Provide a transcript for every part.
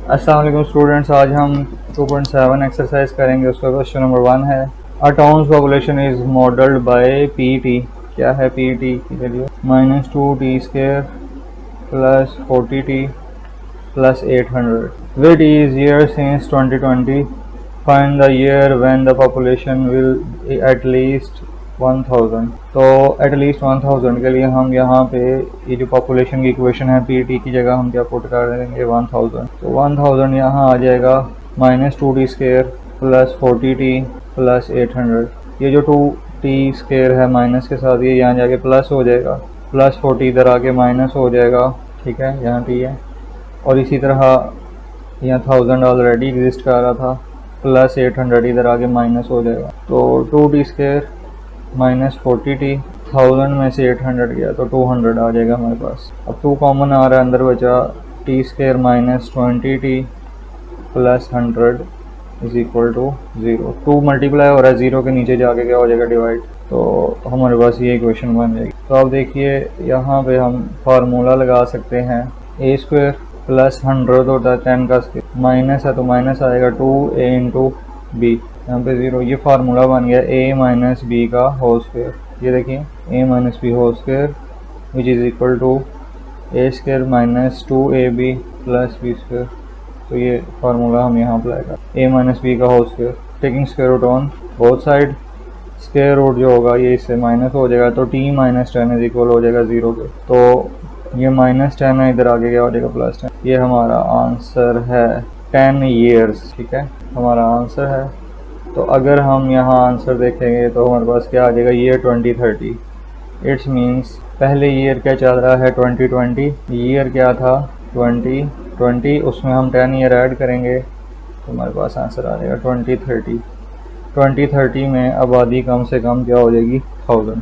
अस्सलाम वालेकुम स्टूडेंट्स, आज हम 2.7 एक्सरसाइज करेंगे। उसका क्वेश्चन नंबर 1 है, a town's population is modelled by P T. क्या है पी टी की value? -2t² plus 40t plus 800। Which is year since 2020? Find the year when the population will at least 1000। तो eight least 1000 के लिए हम यहाँ पे ये जो पॉपुलेशन की इक्वेशन है पी की जगह हम क्या पुट कर देंगे 1000। तो 1000 यहाँ आ जाएगा -2t² प्लस 40t प्लस 800। ये जो 2t² है माइनस के साथ ये यहाँ जाके प्लस हो जाएगा, प्लस 40 इधर आके माइनस हो जाएगा। ठीक है, यहाँ टी है। और इसी तरह यहाँ 1000 ऑलरेडी एग्जिस्ट कर रहा था, प्लस 800 इधर आगे माइनस हो जाएगा। तो 2t² माइनस 40t, 1000 में से 800 गया तो 200 आ जाएगा हमारे पास। अब 2 कॉमन आ रहा है, अंदर बचा t² minus 20t plus 100 is equal to 0। 2 multiply हो रहा है, 0 के नीचे जाके क्या हो जाएगा डिवाइड, तो हमारे पास ये इक्वेशन बन जाएगी। तो अब देखिए यहाँ पे हम फार्मूला लगा सकते हैं, a² प्लस 100 होता है 10 का स्क्वायर, माइनस है तो माइनस आएगा 2a इंटू बी, यहाँ पे 0। ये फार्मूला बन गया a माइनस बी का होल स्क्वायर। ये देखिए a minus b whole square which is equal to a² minus 2ab plus b²। तो ये फार्मूला हम यहाँ अप्लाई कर, a माइनस बी का whole square taking square root on both side. Square root जो होगा ये इससे माइनस हो जाएगा, तो t माइनस 10 इज इक्वल हो जाएगा 0 के। तो ये -10 है, इधर आगे क्या हो जाएगा +10। ये हमारा आंसर है 10 ईयर्स। ठीक है, हमारा आंसर है। तो अगर हम यहाँ आंसर देखेंगे तो हमारे पास क्या आ जाएगा, ईयर 2030। इट्स मीन्स पहले ईयर क्या चल रहा है 2020, ईयर क्या था 2020, उसमें हम 10 ईयर ऐड करेंगे तो हमारे पास आंसर आ जाएगा 2030। 2030 में आबादी कम से कम क्या हो जाएगी 1000।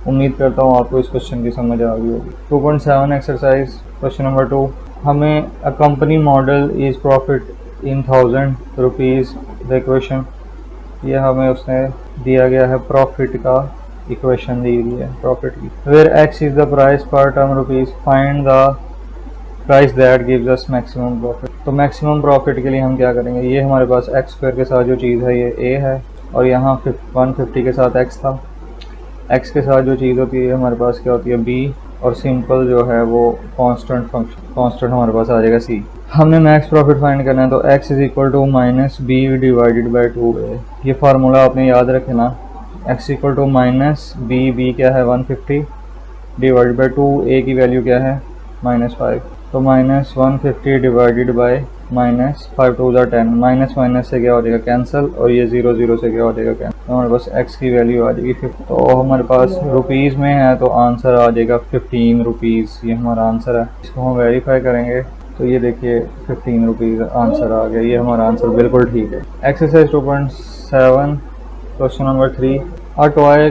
उम्मीद करता हूँ आपको इस क्वेश्चन की समझ आ गई होगी। 2.7 एक्सरसाइज क्वेश्चन नंबर 2, हमें a company model is profit in 1000 rupees the equation. ये हमें उसने दिया गया है, प्रॉफिट का इक्वेशन दी गई है प्रॉफिट की। Where x is the price per term rupees, find the price that gives us maximum profit. तो मैक्सिमम प्रॉफिट के लिए हम क्या करेंगे, ये हमारे पास x² के साथ जो चीज़ है ये a है, और यहाँ 150 के साथ x था। x के साथ जो चीज़ होती है हमारे पास क्या होती है b, और सिंपल जो है वो कांस्टेंट फंक्शन, कांस्टेंट हमारे पास आ जाएगा c। हमने मैक्स प्रॉफिट फाइंड करना है, तो x is equal to minus b divided by 2a। ये फार्मूला आपने याद रखना, x equal to minus b क्या है 150 डिवाइडेड बाई 2a की वैल्यू क्या है -5। तो -150 डिवाइडेड बाई -5 2 10, माइनस माइनस से क्या हो जाएगा कैंसिल, और ये 0 0 से क्या हो जाएगा कैंसिल। तो हमारे पास x की वैल्यू आ जाएगी 50। तो हमारे पास रुपीज़ में है तो आंसर आ जाएगा 15 रुपीज़। ये हमारा आंसर है। इसको हम वेरीफाई करेंगे तो ये देखिए 15 रुपीज़ आंसर आ गया। ये हमारा आंसर बिल्कुल ठीक है। Exercise 2.7 question number 3, a toy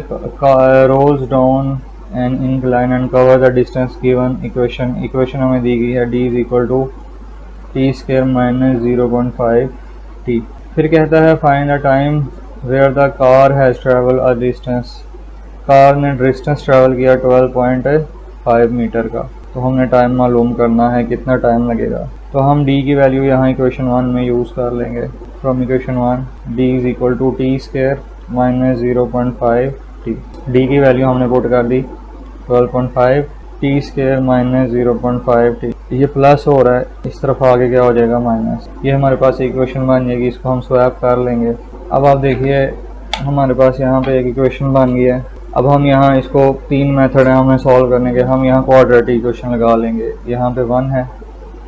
rolls down an incline and cover the distance given equation हमें दी गई है, d is equal to t² minus 0.5t। फिर कहता है find the time where the car has travel a distance. Car ने distance travel किया 12.5 metre का। तो हमने टाइम मालूम करना है, कितना टाइम लगेगा। तो हम d की वैल्यू यहाँ इक्वेशन 1 में यूज़ कर लेंगे। From equation 1 d is equal to t² minus 0.5t। d की वैल्यू हमने पुट कर दी 12.5, t² माइनस 0.5t। ये प्लस हो रहा है, इस तरफ आगे क्या हो जाएगा माइनस। ये हमारे पास इक्वेशन बन जाएगी, इसको हम स्वैप कर लेंगे। अब आप देखिए हमारे पास यहाँ पे एक इक्वेशन बन गई है। अब हम यहाँ इसको 3 मेथड है हमें सॉल्व करने के। हम यहाँ क्वाड्रेटिक इक्वेशन लगा लेंगे। यहाँ पे 1 है,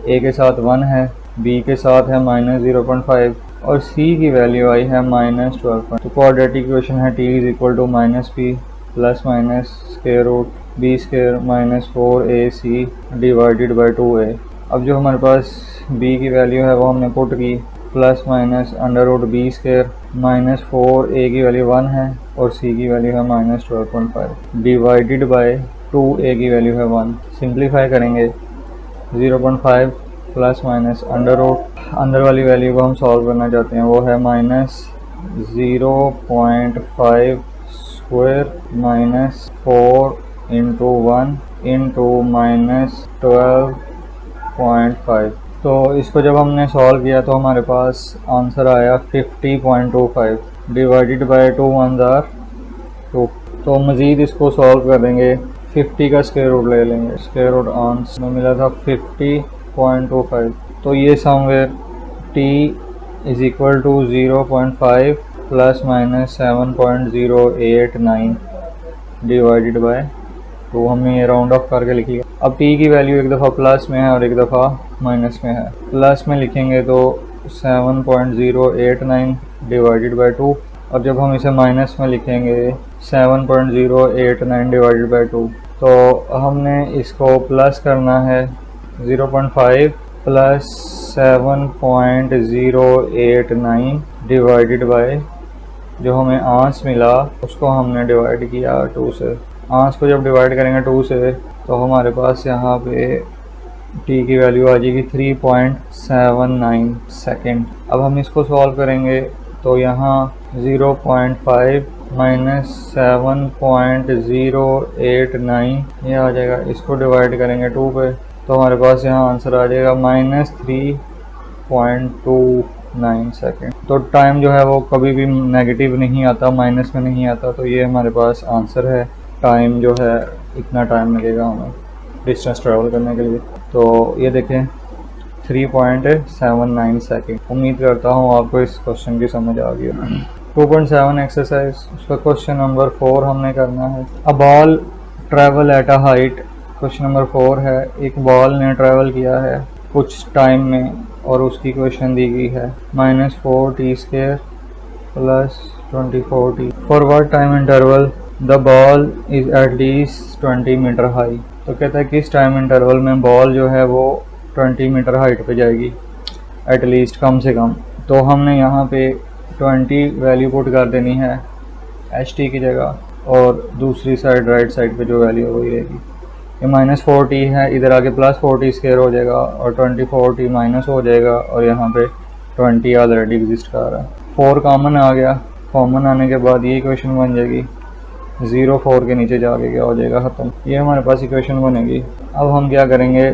a के साथ 1 है, b के साथ है -0.5, और c की वैल्यू आई है -12। तो क्वाड्रेटिक इक्वेशन है t is equal to -p plus minus square root b² minus 4ac divided by 2a। अब जो हमारे पास b की वैल्यू है वो हमने पुट की, plus minus √b² minus 4a की वैल्यू 1 है, और c की वैल्यू है -12.5 डिवाइडेड बाई 2a की वैल्यू है 1। सिंप्लीफाई करेंगे 0.5 प्लस माइनस अंदर वाली वैल्यू को हम सॉल्व करना चाहते हैं, वो है -0.5 स्क्वायर माइनस 4 इंटू 1 इंटू -12.5। तो इसको जब हमने सॉल्व किया तो हमारे पास आंसर आया 50.25 डिवाइडेड बाय 2 1 आर 2। तो मज़ीद इसको सॉल्व करेंगे, 50 का स्क्वायर रूट ले लेंगे। स्क्वायर रूट आंसर में मिला था 50.25। तो ये somewhere t is equal to 0.5 plus minus 7.089 divided by 2। हमने ये राउंड ऑफ करके लिख लिया। अब t की वैल्यू एक दफ़ा प्लस में है और एक दफ़ा माइनस में है। प्लस में लिखेंगे तो 7.089 डिवाइडेड बाय 2, और जब हम इसे माइनस में लिखेंगे 7.089 डिवाइडेड बाय 2, तो हमने इसको प्लस करना है 0.5 प्लस 7.089 डिवाइडेड बाय जो हमें आंस मिला उसको हमने डिवाइड किया 2 से। आंस को जब डिवाइड करेंगे 2 से तो हमारे पास यहाँ पे t की वैल्यू आ जाएगी 3.79 सेकेंड। अब हम इसको सॉल्व करेंगे तो यहाँ 0.5 माइनस 7.089 ये आ जाएगा। इसको डिवाइड करेंगे 2 पे तो हमारे पास यहाँ आंसर आ जाएगा माइनस 3.29 सेकेंड। तो टाइम जो है वो कभी भी नेगेटिव नहीं आता, माइनस में नहीं आता। तो ये हमारे पास आंसर है। टाइम जो है इतना टाइम लगेगा हमें डिस्टेंस ट्रैवल करने के लिए। तो ये देखें 3.79 सेकेंड। उम्मीद करता हूँ आपको इस क्वेश्चन की समझ आ गई। 2.7 एक्सरसाइज, उसका क्वेश्चन नंबर 4 हमने करना है। A ball travel at a height, question number 4 है। एक बॉल ने ट्रैवल किया है कुछ टाइम में और उसकी क्वेश्चन दी गई है -4t² plus 24t। For what time interval the ball is at least 20 metre high. तो कहता है किस टाइम इंटरवल में बॉल जो है वो 20 मीटर हाइट पे जाएगी, एट लीस्ट कम से कम। तो हमने यहाँ पे 20 वैल्यू पुट कर देनी है ht की जगह, और दूसरी साइड राइट साइड पे जो वैल्यू वही रहेगी। ये -4t है, इधर आके +4t² हो जाएगा और 24t माइनस हो जाएगा, और यहाँ पे 20 ऑलरेडी एग्जिस्ट कर रहा है। 4 कॉमन आ गया। कॉमन आने के बाद ये इक्वेशन बन जाएगी 0 4 के नीचे जाके क्या हो जाएगा ख़त्म। ये हमारे पास इक्वेशन बनेगी। अब हम क्या करेंगे,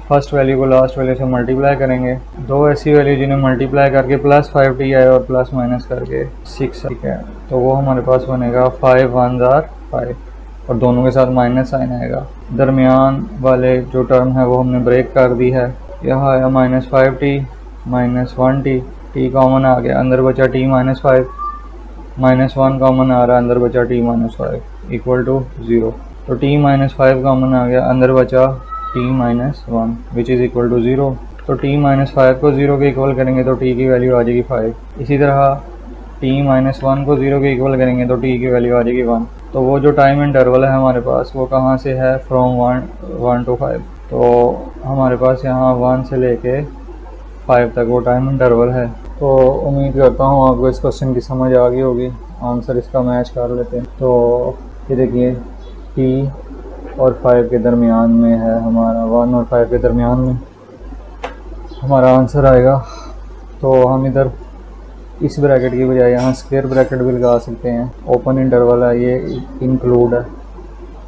फर्स्ट वैल्यू को लास्ट वैल्यू से मल्टीप्लाई करेंगे। दो ऐसी वैल्यू जिन्हें मल्टीप्लाई करके +5t आए और प्लस माइनस करके 6, ठीक है। तो वो हमारे पास बनेगा 5 1 आर 5, और दोनों के साथ माइनस साइन आएगा। दरमियान वाले जो टर्म है वो हमने ब्रेक कर दी है। यहाँ आया -5t -1t, t कॉमन आ गया, अंदर बचा t -5, -1 कॉमन आ रहा है, अंदर बचा t -5 इक्वल टू 0। तो t -5 कॉमन आ गया, अंदर बचा t -1 which is equal to 0। तो t -5 को 0 के इक्वल करेंगे तो t की वैल्यू आ जाएगी 5। इसी तरह t -1 को 0 के इक्वल करेंगे तो t की वैल्यू आ जाएगी 1। तो वो जो टाइम इंटरवल है हमारे पास वो कहाँ से है, फ्रॉम 1 to 5। तो हमारे पास यहाँ 1 से लेके 5 तक वो टाइम इंटरवल है। तो उम्मीद करता हूँ आपको इस क्वेश्चन की समझ आ गई होगी। आंसर इसका मैच कर लेते हैं। तो ये देखिए t और 5 के दरमियान में है हमारा, 1 और 5 के दरमियान में हमारा आंसर आएगा। तो हम इधर इस ब्रैकेट की बजाय यहाँ स्क्वायर ब्रैकेट भी लगा सकते हैं। ओपन इंटरवल है, ये इंक्लूड है।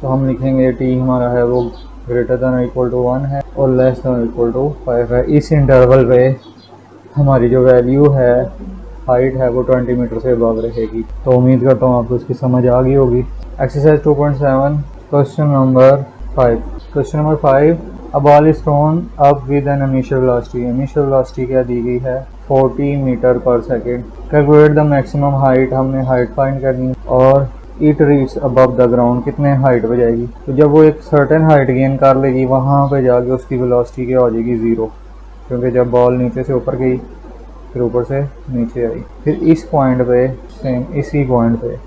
तो हम लिखेंगे t हमारा है वो ग्रेटर दैन इक्वल टू 1 है और लेस दैन इक्वल टू 5 है। इस इंटरवल पे हमारी जो वैल्यू है हाइट है वो 20 मीटर से अबव रहेगी। तो उम्मीद करता हूँ आपको इसकी समझ आ गई होगी। Exercise 2.7 question number 5। Question number 5, a ball is throne up with an initial velocity. Initial velocity क्या दी गई है, 40 मीटर पर second. Calculate the maximum height, हमने हाइट फाइंड करनी है, और it reach above the ground, कितने हाइट पे जाएगी। तो जब वो एक सर्टेन हाइट गेन कर लेगी वहाँ पे जाके उसकी वेलोसिटी क्या हो जाएगी, 0, क्योंकि जब बॉल नीचे से ऊपर गई फिर ऊपर से नीचे आई। फिर इस पॉइंट पे सेम इसी पॉइंट पे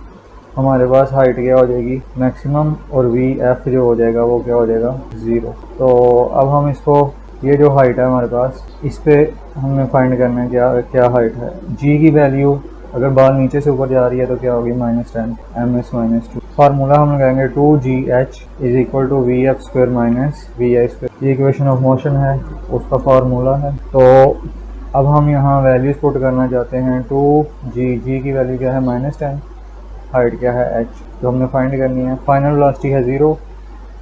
हमारे पास हाइट क्या हो जाएगी मैक्सिमम, और VF जो हो जाएगा वो क्या हो जाएगा 0। तो अब हम इसको, ये जो हाइट है हमारे पास, इस पे हमने फाइंड करना है क्या हाइट है। G की वैल्यू अगर बॉल नीचे से ऊपर जा रही है तो क्या होगी, -10 ms -2। फार्मूला हम लगाएंगे 2GH is equal to VF² minus VI²। ये इक्वेशन ऑफ मोशन है, उसका फार्मूला है। तो अब हम यहाँ वैल्यूज पुट करना चाहते हैं। 2G की वैल्यू क्या है -10, हाइट क्या है h, जो हमने फाइंड करनी है। फाइनल वेलोसिटी है 0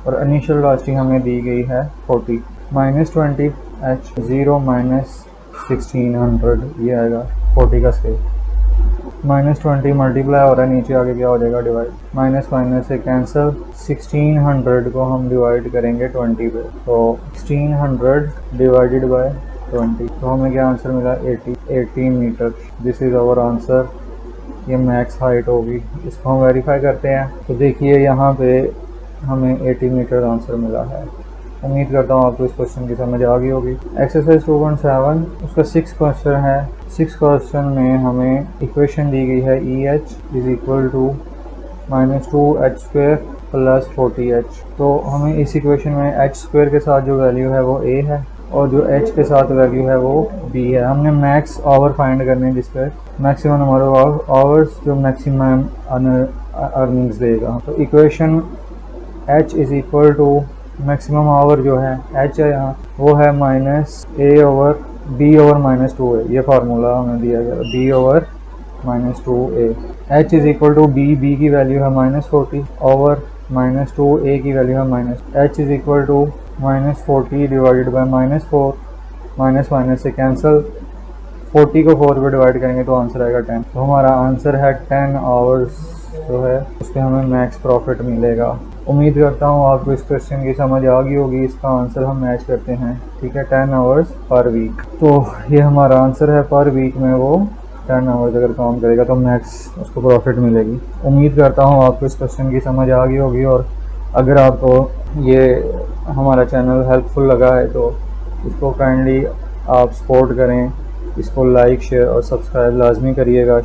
और इनिशियल वेलोसिटी हमें दी गई है 40। -20 एच 0 माइनस 1600 ये आएगा 40 का स्केल। -20 मल्टीप्लाई हो रहा है, नीचे आगे क्या हो जाएगा डिवाइड, माइनस माइनस से कैंसिल। 1600 को हम डिवाइड करेंगे 20 पे, तो 1600 डिवाइडेड बाय 20, तो हमें क्या आंसर मिला 18 metre. This is our answer. ये मैक्स हाइट होगी। इसको हम वेरीफाई करते हैं, तो देखिए यहाँ पे हमें 80 मीटर आंसर मिला है। उम्मीद करता हूँ आपको इस क्वेश्चन की समझ आ गई होगी। एक्सरसाइज 2.7 उसका 6 क्वेश्चन है। 6 क्वेश्चन में हमें इक्वेशन दी गई है EH is equal to -2h² plus 40h। तो हमें इस इक्वेशन में h² के साथ जो वैल्यू है वो a है और जो h के साथ वैल्यू है वो b है। हमने मैक्स आवर फाइंड करने जिसपे मैक्सिमम नंबर ऑफ आवर्स जो मैक्सिमम अर्निंग्स देगा। तो equation h is equal to maximum hour जो है h है यहाँ वो है -a/b/-2a। ये फार्मूला हमें दिया गया b over -2a। h is equal to b की वैल्यू है -40 ओवर -2a की वैल्यू है h is equal to -40 divided by -4, minus minus से कैंसिल। 40 को 4 पे डिवाइड करेंगे तो आंसर आएगा 10। तो हमारा आंसर है 10 आवर्स जो है उसके हमें मैक्स प्रॉफिट मिलेगा। उम्मीद करता हूँ आपको इस क्वेश्चन की समझ आ गई होगी। इसका आंसर हम मैच करते हैं, ठीक है, 10 आवर्स पर वीक। तो ये हमारा आंसर है, पर वीक में वो 10 आवर्स अगर काम करेगा तो मैक्स उसको प्रॉफिट मिलेगी। उम्मीद करता हूँ आपको इस क्वेश्चन की समझ आ गई होगी। और अगर आपको ये हमारा चैनल हेल्पफुल लगा है तो इसको काइंडली आप सपोर्ट करें, इसको लाइक शेयर और सब्सक्राइब लाजमी करिएगा।